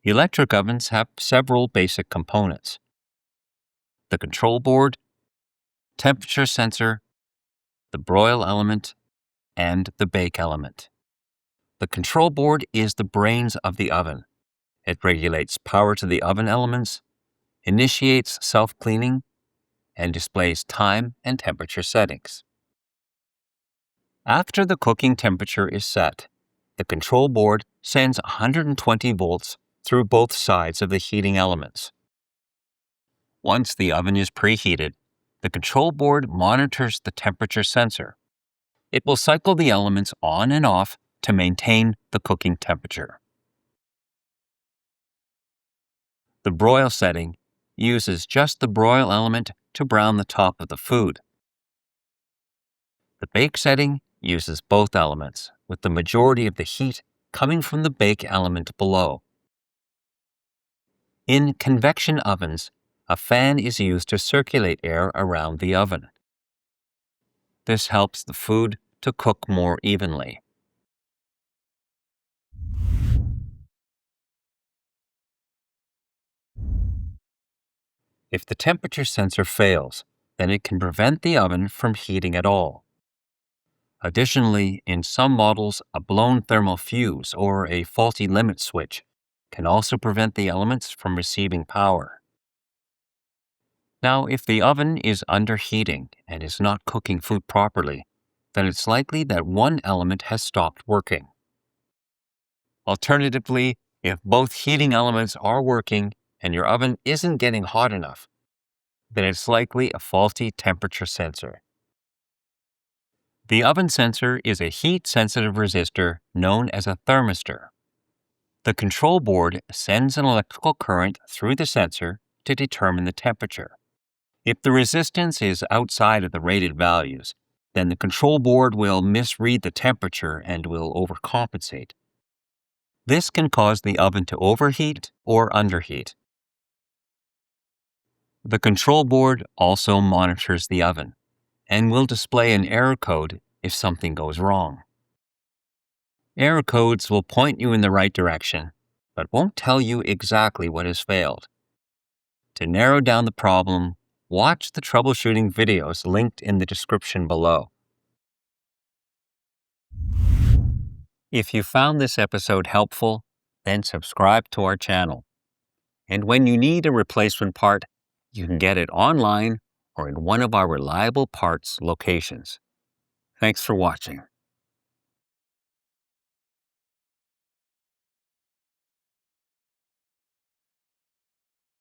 Electric ovens have several basic components: the control board, temperature sensor, the broil element, and the bake element. The control board is the brains of the oven. It regulates power to the oven elements, initiates self-cleaning, and displays time and temperature settings. After the cooking temperature is set, the control board sends 120 volts through both sides of the heating elements. Once the oven is preheated, the control board monitors the temperature sensor. It will cycle the elements on and off to maintain the cooking temperature. The broil setting uses just the broil element to brown the top of the food. The bake setting uses both elements, with the majority of the heat coming from the bake element below. In convection ovens, a fan is used to circulate air around the oven. This helps the food to cook more evenly. If the temperature sensor fails, then it can prevent the oven from heating at all. Additionally, in some models, a blown thermal fuse or a faulty limit switch can also prevent the elements from receiving power. Now, if the oven is underheating and is not cooking food properly, then it's likely that one element has stopped working. Alternatively, if both heating elements are working and your oven isn't getting hot enough, then it's likely a faulty temperature sensor. The oven sensor is a heat-sensitive resistor known as a thermistor. The control board sends an electrical current through the sensor to determine the temperature. If the resistance is outside of the rated values, then the control board will misread the temperature and will overcompensate. This can cause the oven to overheat or underheat. The control board also monitors the oven and will display an error code if something goes wrong. Error codes will point you in the right direction, but won't tell you exactly what has failed. To narrow down the problem, watch the troubleshooting videos linked in the description below. If you found this episode helpful, then subscribe to our channel. And when you need a replacement part, you can get it online or in one of our reliable parts locations. Thanks for watching.